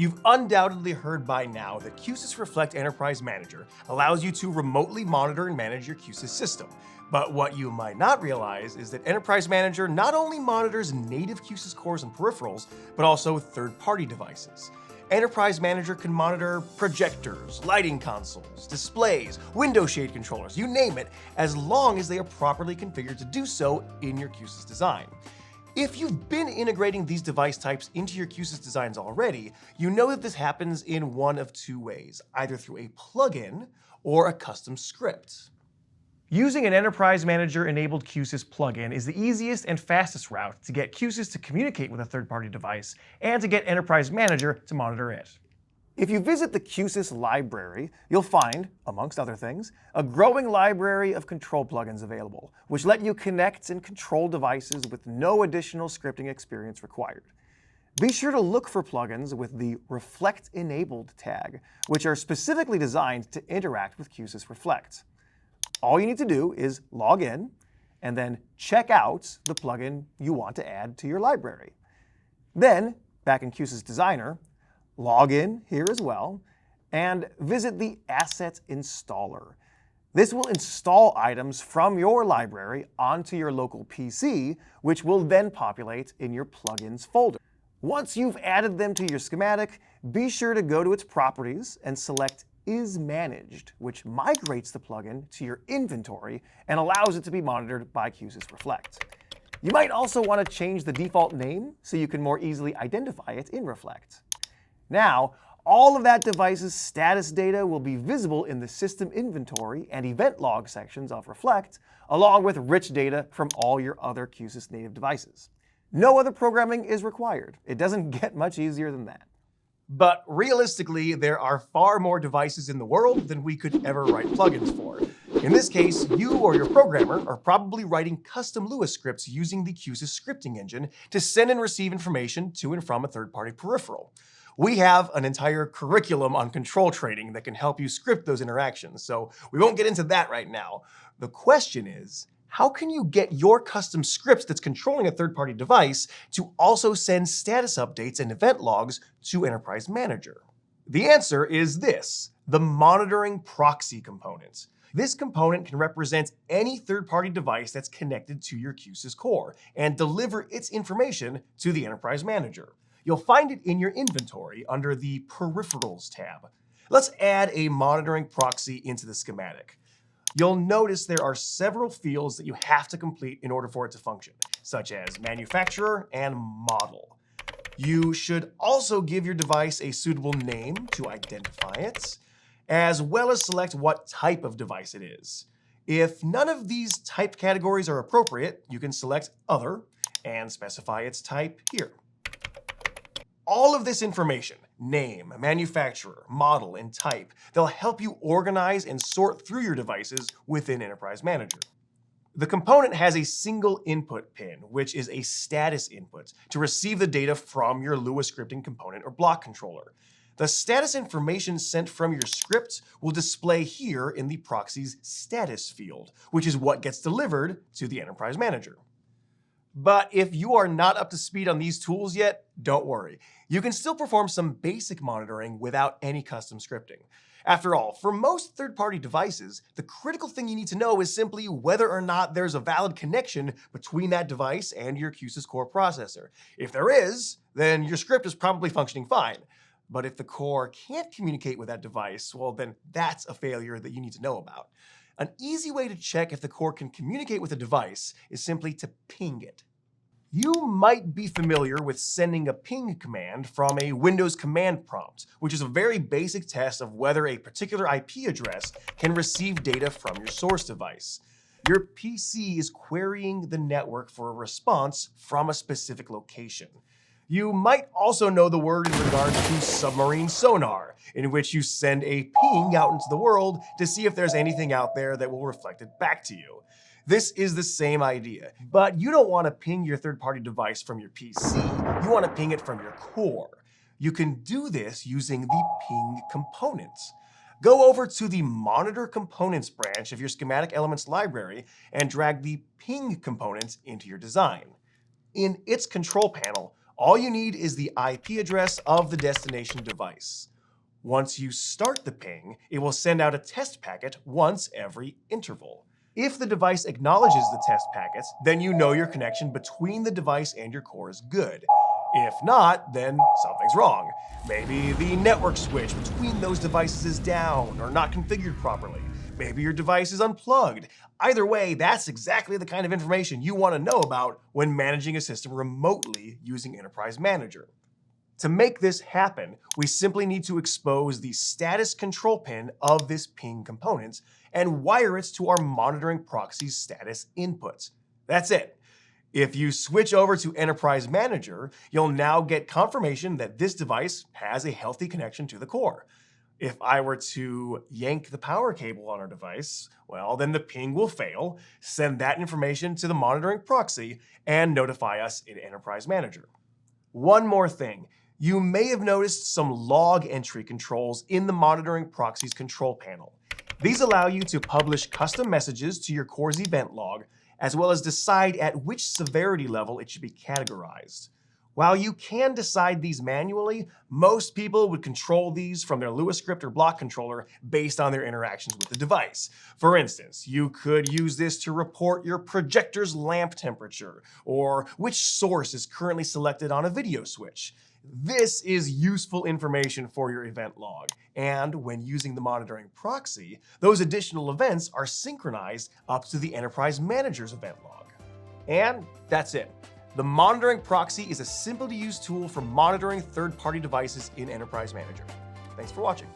You've undoubtedly heard by now that Q-SYS Reflect Enterprise Manager allows you to remotely monitor and manage your Q-SYS system. But what you might not realize is that Enterprise Manager not only monitors native Q-SYS cores and peripherals, but also third-party devices. Enterprise Manager can monitor projectors, lighting consoles, displays, window shade controllers, you name it, as long as they are properly configured to do so in your Q-SYS design. If you've been integrating these device types into your Q-SYS designs already, you know that this happens in one of two ways, either through a plugin or a custom script. Using an Enterprise Manager-enabled Q-SYS plugin is the easiest and fastest route to get Q-SYS to communicate with a third-party device and to get Enterprise Manager to monitor it. If you visit the Q-SYS Library, you'll find, amongst other things, a growing library of control plugins available, which let you connect and control devices with no additional scripting experience required. Be sure to look for plugins with the Reflect Enabled tag, which are specifically designed to interact with Q-SYS Reflect. All you need to do is log in and then check out the plugin you want to add to your library. Then, back in Q-SYS Designer, log in here as well, and visit the Assets Installer. This will install items from your library onto your local PC, which will then populate in your plugins folder. Once you've added them to your schematic, be sure to go to its properties and select Is Managed, which migrates the plugin to your inventory and allows it to be monitored by Q-SYS Reflect. You might also want to change the default name so you can more easily identify it in Reflect. Now, all of that device's status data will be visible in the system inventory and event log sections of Reflect, along with rich data from all your other Q-SYS native devices. No other programming is required. It doesn't get much easier than that. But realistically, there are far more devices in the world than we could ever write plugins for. In this case, you or your programmer are probably writing custom Lua scripts using the Q-SYS scripting engine to send and receive information to and from a third-party peripheral. We have an entire curriculum on control training that can help you script those interactions, so we won't get into that right now. The question is, how can you get your custom scripts that's controlling a third-party device to also send status updates and event logs to Enterprise Manager? The answer is this, the Monitoring Proxy component. This component can represent any third-party device that's connected to your Q-SYS core and deliver its information to the Enterprise Manager. You'll find it in your inventory under the Peripherals tab. Let's add a monitoring proxy into the schematic. You'll notice there are several fields that you have to complete in order for it to function, such as manufacturer and model. You should also give your device a suitable name to identify it, as well as select what type of device it is. If none of these type categories are appropriate, you can select Other and specify its type here. All of this information, name, manufacturer, model, and type, they'll help you organize and sort through your devices within Enterprise Manager. The component has a single input pin, which is a status input, to receive the data from your Lua scripting component or block controller. The status information sent from your script will display here in the proxy's status field, which is what gets delivered to the Enterprise Manager. But if you are not up to speed on these tools yet, don't worry. You can still perform some basic monitoring without any custom scripting. After all, for most third-party devices, the critical thing you need to know is simply whether or not there's a valid connection between that device and your Q-SYS core processor. If there is, then your script is probably functioning fine. But if the core can't communicate with that device, well, then that's a failure that you need to know about. An easy way to check if the core can communicate with a device is simply to ping it. You might be familiar with sending a ping command from a Windows command prompt, which is a very basic test of whether a particular IP address can receive data from your source device. Your PC is querying the network for a response from a specific location. You might also know the word in regards to submarine sonar, in which you send a ping out into the world to see if there's anything out there that will reflect it back to you. This is the same idea, but you don't want to ping your third-party device from your PC. You want to ping it from your core. You can do this using the ping components. Go over to the Monitor Components branch of your Schematic Elements library and drag the ping component into your design. In its control panel, All you need is the IP address of the destination device. Once you start the ping, it will send out a test packet once every interval. If the device acknowledges the test packets, then you know your connection between the device and your core is good. If not, then something's wrong. Maybe the network switch between those devices is down or not configured properly. Maybe your device is unplugged. Either way, that's exactly the kind of information you want to know about when managing a system remotely using Enterprise Manager. To make this happen, we simply need to expose the status control pin of this ping component and wire it to our monitoring proxy's status inputs. That's it. If you switch over to Enterprise Manager, you'll now get confirmation that this device has a healthy connection to the core. If I were to yank the power cable on our device, well, then the ping will fail, send that information to the monitoring proxy, and notify us in Enterprise Manager. One more thing. You may have noticed some log entry controls in the monitoring proxy's control panel. These allow you to publish custom messages to your core's event log, as well as decide at which severity level it should be categorized. While you can decide these manually, most people would control these from their Lua script or block controller based on their interactions with the device. For instance, you could use this to report your projector's lamp temperature, or which source is currently selected on a video switch. This is useful information for your event log, and when using the monitoring proxy, those additional events are synchronized up to the Enterprise Manager's event log. And that's it. The monitoring proxy is a simple-to-use tool for monitoring third-party devices in Enterprise Manager. Thanks for watching.